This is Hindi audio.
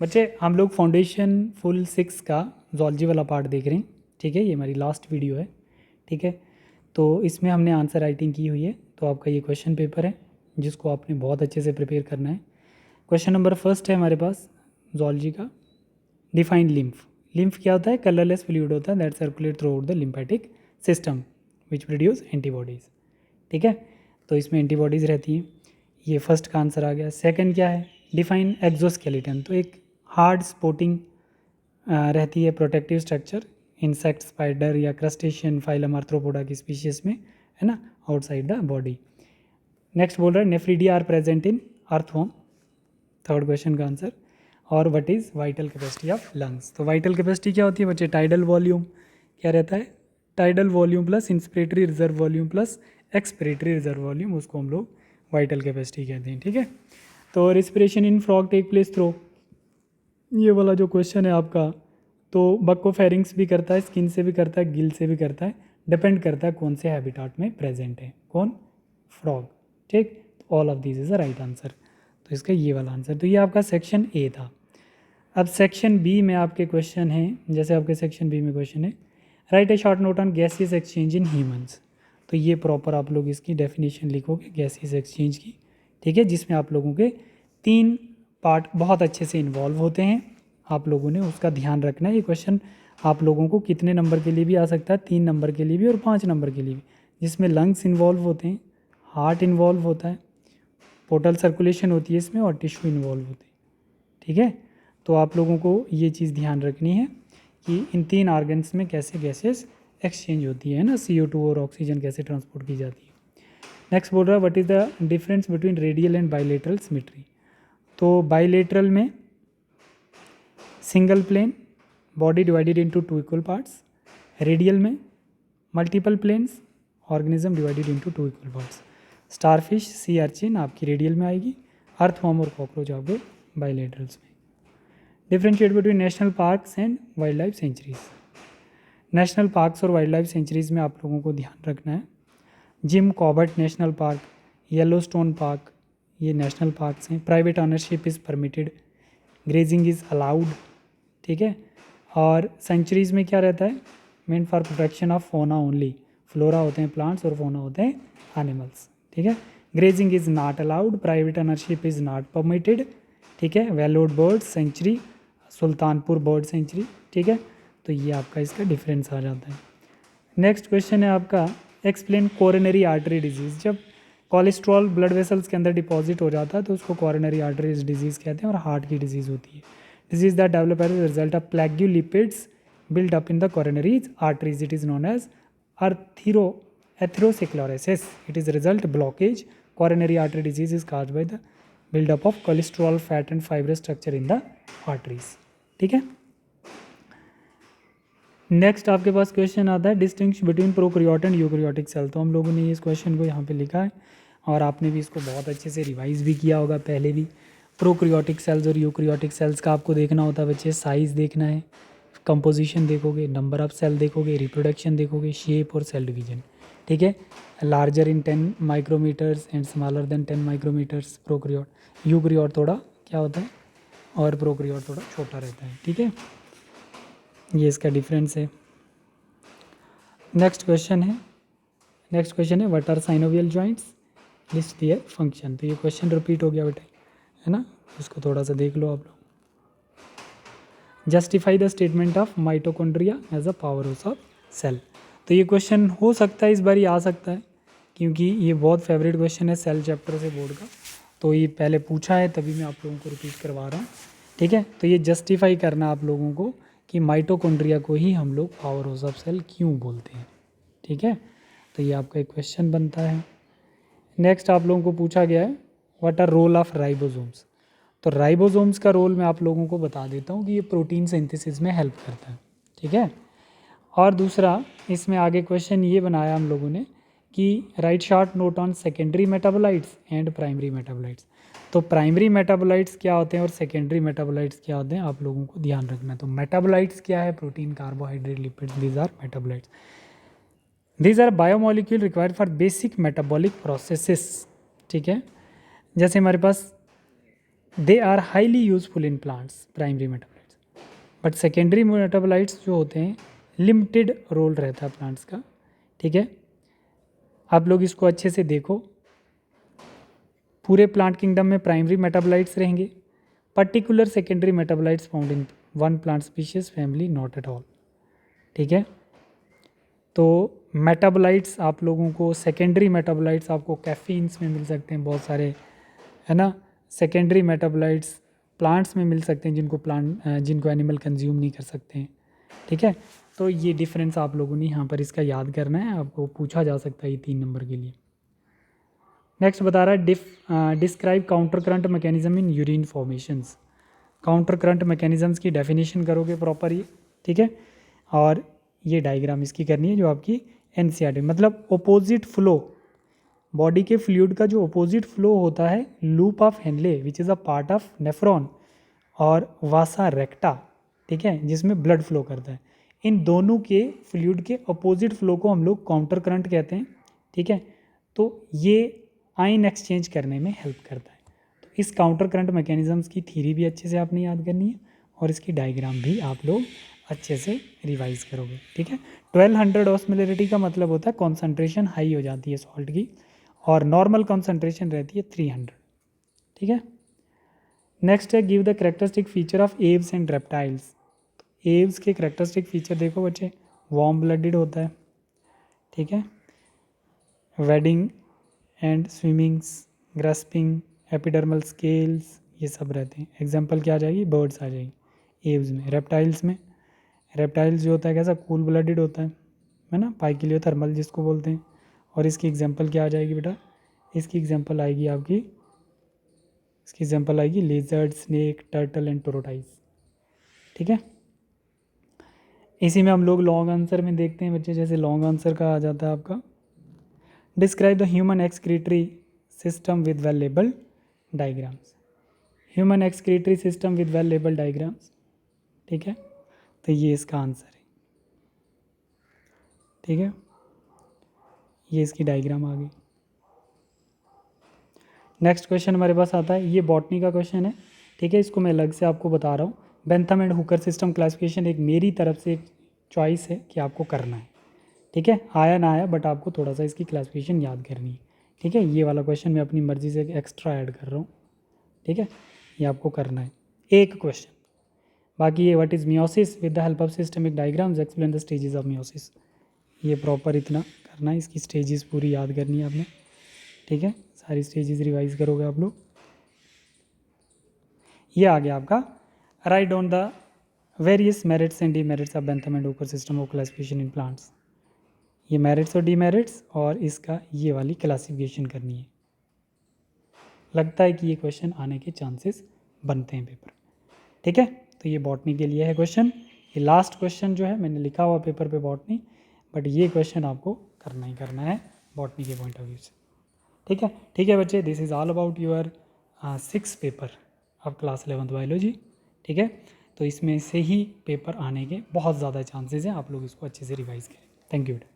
बच्चे हम लोग फाउंडेशन फुल 6 का जूलॉजी वाला पार्ट देख रहे हैं, ठीक है। ये हमारी लास्ट वीडियो है, ठीक है। तो इसमें हमने आंसर राइटिंग की हुई है, तो आपका ये क्वेश्चन पेपर है जिसको आपने बहुत अच्छे से प्रिपेयर करना है। क्वेश्चन नंबर फर्स्ट है हमारे पास जूलॉजी का, डिफाइन लिम्फ। लिम्फ क्या होता है? कलरलेस फ्लूइड होता है that circulate through out the lymphatic system which produce antibodies, ठीक है। तो इसमें एंटीबॉडीज़ रहती हैं। ये फर्स्ट का आंसर आ गया। सेकंड क्या है? Define exoskeleton. तो एक हार्ड स्पोर्टिंग रहती है प्रोटेक्टिव स्ट्रक्चर इंसेक्ट, स्पाइडर या क्रस्टेशियन फाइलम आर्थ्रोपोडा की स्पीशीज में, है ना, आउटसाइड द बॉडी। नेक्स्ट बोल रहा है nephridia are present in earthworm, third question का आंसर। और what is vital capacity of lungs. तो वाइटल कैपेसिटी क्या होती है बच्चे? टाइडल वॉल्यूम क्या रहता है? Tidal volume plus inspiratory reserve volume plus expiratory reserve volume, उसको हम लोग वाइटल कैपेसिटी कहते हैं, ठीक है। तो respiration in frog take place through, ये वाला जो क्वेश्चन है आपका, तो बक्कोफेरिंग्स भी करता है, स्किन से भी करता है, गिल से भी करता है, डिपेंड करता है कौन से हैबिटाट में प्रेजेंट है, कौन? फ्रॉग, ठीक। All of this is a right answer, तो इसका ये वाला आंसर। तो ये आपका सेक्शन ए था। अब सेक्शन बी में आपके क्वेश्चन हैं, जैसे आपके सेक्शन बी में क्वेश्चन है right A short note on gaseous exchange in humans. तो ये प्रॉपर आप लोग इसकी डेफिनेशन लिखोगे गैसियस एक्सचेंज की, ठीक है, जिसमें आप लोगों के 3 पार्ट बहुत अच्छे से इन्वॉल्व होते हैं। आप लोगों ने उसका ध्यान रखना है। ये क्वेश्चन आप लोगों को कितने नंबर के लिए भी आ सकता है? 3 नंबर के लिए भी और 5 नंबर के लिए भी, जिसमें लंग्स इन्वॉल्व होते हैं, हार्ट इन्वॉल्व होता है, पोर्टल सर्कुलेशन होती है इसमें, और टिश्यू इन्वॉल्व होते हैं, ठीक है। तो आप लोगों को ये चीज़ ध्यान रखनी है कि इन 3 ऑर्गन्स में कैसे गैसेस एक्सचेंज होती है ना, CO2 और ऑक्सीजन कैसे ट्रांसपोर्ट की जाती है। नेक्स्ट बोल रहा है what is the difference between radial and bilateral symmetry. तो बाइलेटरल में single plane, body divided into 2 equal parts. Radial में multiple planes, organism divided into 2 equal parts. Starfish, sea urchin आपकी रेडियल में आएगी, अर्थवॉर्म और कॉकरोच आपके बाइलेटरल्स में। Differentiate between national parks and wildlife sanctuaries. National parks और वाइल्ड लाइफ सेंचुरीज में आप लोगों को ध्यान रखना है, Jim Corbett national park, Yellowstone park, ये नेशनल पार्क्स हैं। Private ownership is permitted, grazing is allowed, ठीक है। और सेंचुरीज़ में क्या रहता है? मेन फॉर प्रोटेक्शन ऑफ फोना ओनली, फ्लोरा होते हैं प्लांट्स और फोना होते हैं एनिमल्स, ठीक है। Grazing is not allowed, private ownership is not permitted, ठीक है। वेलोड bird sanctuary, Sultanpur bird sanctuary, ठीक है। तो ये आपका इसका डिफरेंस आ जाता है। नेक्स्ट क्वेश्चन है आपका एक्सप्लेन कोरोनरी आर्टरी डिजीज़। जब कोलेस्ट्रॉल ब्लड वेसल्स के अंदर डिपॉजिट हो जाता है तो उसको कोरोनरी आर्टरी डिजीज़ कहते हैं और हार्ट की डिजीज़ होती है। Disease that develop as a result of प्लेग्यूलिपिड्स build up in the coronaries arteries, it is known as atherosclerosis. It is a result blockage. Coronary artery disease is caused by the build-up of cholesterol, fat and fibrous structure in the arteries, ठीक है। नेक्स्ट आपके पास क्वेश्चन आता है distinction between prokaryote and eukaryotic cell. तो हम लोगों ने इस क्वेश्चन को यहाँ पे लिखा है और आपने भी इसको बहुत अच्छे से रिवाइज भी किया होगा पहले भी। प्रोकैरियोटिक सेल्स और यूकैरियोटिक सेल्स का आपको देखना होता है बच्चे, साइज़ देखना है, कंपोजिशन देखोगे, नंबर ऑफ सेल देखोगे, रिप्रोडक्शन देखोगे, शेप और सेल डिवीजन, ठीक है। Larger in 10 micrometres and smaller than 10 micrometres prokaryote, eukaryote थोड़ा क्या होता है और प्रोकैरियोट थोड़ा छोटा रहता है, ठीक है। ये इसका डिफरेंस है। नेक्स्ट क्वेश्चन है what are synovial joints, list their function. तो ये क्वेश्चन रिपीट हो गया बेटा, है ना, इसको थोड़ा सा देख लो आप लोग। Justify the statement of mitochondria as a power house of cell. तो ये क्वेश्चन हो सकता है इस बार ही आ सकता है क्योंकि ये बहुत फेवरेट क्वेश्चन है सेल चैप्टर से बोर्ड का, तो ये पहले पूछा है तभी मैं आप लोगों को रिपीट करवा रहा हूँ, ठीक है। तो ये जस्टिफाई करना आप लोगों को कि माइटोकॉन्ड्रिया को ही हम लोग पावर हाउस ऑफ सेल क्यों बोलते हैं, ठीक है। तो ये आपका एक क्वेश्चन बनता है। नेक्स्ट आप लोगों को पूछा गया है what are role of ribosomes. तो राइबोसोम्स का रोल मैं आप लोगों को बता देता हूँ कि ये प्रोटीन सिंथेसिस में हेल्प करता है, ठीक है। और दूसरा इसमें आगे क्वेश्चन ये बनाया हम लोगों ने कि right short note on secondary metabolites and primary metabolites. तो प्राइमरी मेटाबोलाइट्स क्या होते हैं और सेकेंडरी मेटाबोलाइट्स क्या होते हैं आप लोगों को ध्यान रखना है। तो मेटाबोलाइट्स क्या है? Protein, carbohydrate, lipids, these are metabolites. These are biomolecule required for basic metabolic processes, ठीक है। जैसे हमारे पास they are highly useful in plants primary metabolites, but secondary metabolites जो होते हैं लिमिटेड रोल रहता है प्लांट्स का। ठीक है, आप लोग इसको अच्छे से देखो। पूरे प्लांट किंगडम में प्राइमरी मेटाबोलाइट्स रहेंगे, particular secondary metabolites found in one plant species family not at all. ठीक है, तो मेटाबोलाइट्स आप लोगों को, सेकेंडरी मेटाबोलाइट्स आपको कैफीन्स में मिल सकते हैं बहुत सारे, है ना। सेकेंडरी मेटाबोलाइट्स प्लांट्स में मिल सकते हैं जिनको एनिमल कंज्यूम नहीं कर सकते हैं। ठीक है, तो ये डिफरेंस आप लोगों ने यहाँ पर इसका याद करना है, आपको पूछा जा सकता है ये 3 नंबर के लिए। नेक्स्ट बता रहा है describe counter current mechanism in urine formations. Counter current mechanisms की डेफिनेशन करोगे प्रॉपर ये। ठीक है, और ये डायग्राम इसकी करनी है जो आपकी एनसीईआरटी, मतलब ओपोजिट फ्लो, बॉडी के फ्लूइड का जो ओपोजिट फ्लो होता है, loop of Henle which is a part of nephron और वासा रेक्टा, ठीक है, जिसमें ब्लड फ्लो करता है, इन दोनों के फ्लूइड के अपोजिट फ्लो को हम लोग काउंटर करंट कहते हैं। ठीक है, तो ये आयन एक्सचेंज करने में हेल्प करता है। तो इस काउंटर करंट मैकेनिज्म्स की थ्योरी भी अच्छे से आपने याद करनी है और इसकी डायग्राम भी आप लोग अच्छे से रिवाइज करोगे। ठीक है, 1200 ऑस्मोलैरिटी का मतलब होता है कॉन्सेंट्रेशन हाई हो जाती है सॉल्ट की, और नॉर्मल कॉन्सेंट्रेशन रहती है 300। ठीक है, नेक्स्ट है give the characteristic feature of aves and reptiles. Aves के करेक्टरिस्टिक फीचर देखो बच्चे, वार्म ब्लडेड होता है। ठीक है, wading and swimmings, grasping, epidermal scales, ये सब रहते हैं। एग्जांपल क्या आ जाएगी, बर्ड्स आ जाएगी एव्स में। रेप्टाइल्स में, रेप्टाइल्स जो होता है कैसा, कूल ब्लडेड होता है ना, पाइकिलियोथर्मल जिसको बोलते हैं। और इसकी एग्जांपल क्या आ जाएगी बेटा, इसकी एग्जांपल आएगी आपकी, इसकी एग्जांपल आएगी लेजर्ड, स्नेक, टर्टल एंड टोरोटाइज। ठीक है, इसी में हम लोग लॉन्ग आंसर में देखते हैं बच्चे, जैसे लॉन्ग आंसर का आ जाता है आपका describe the human excretory system with well labelled diagrams. Human excretory system with well labelled diagrams. ठीक है, तो ये इसका आंसर है। ठीक है, ये इसकी डायग्राम आ गई। नेक्स्ट क्वेश्चन हमारे पास आता है, ये बॉटनी का क्वेश्चन है। ठीक है, इसको मैं अलग से आपको बता रहा हूँ। Bentham and Hooker system classification एक मेरी तरफ से एक चॉइस है कि आपको करना है। ठीक है, आया ना आया, बट आपको थोड़ा सा इसकी क्लासिफिकेशन याद करनी है। ठीक है, ये वाला क्वेश्चन मैं अपनी मर्जी से एक्स्ट्रा ऐड कर रहा हूँ। ठीक है, ये आपको करना है एक क्वेश्चन। बाकी ये what is meiosis with the help of systemic diagrams explain the stages of meiosis, ये प्रॉपर इतना करना है, इसकी स्टेजेस पूरी याद करनी है आपने। ठीक है, सारी स्टेजेस रिवाइज करोगे आप लोग। ये आ गया आपका right on the various merits and demerits of Bentham and Hooker system of classification in plants. ये मेरिट्स और डीमेरिट्स और इसका ये वाली क्लासिफिकेशन करनी है। लगता है कि ये क्वेश्चन आने के चांसेस बनते हैं पेपर। ठीक है, तो ये बॉटनी के लिए है क्वेश्चन। ये लास्ट क्वेश्चन जो है मैंने लिखा हुआ पेपर पे बॉटनी, बट ये क्वेश्चन आपको करना ही करना है बॉटनी के पॉइंट ऑफ व्यू से। ठीक है, ठीक है बच्चे, this is all about your 6 paper of class 11th biology. ठीक है, तो इसमें से ही पेपर आने के बहुत ज़्यादा चांसेस हैं, आप लोग इसको अच्छे से रिवाइज करें। थैंक यू बेटा।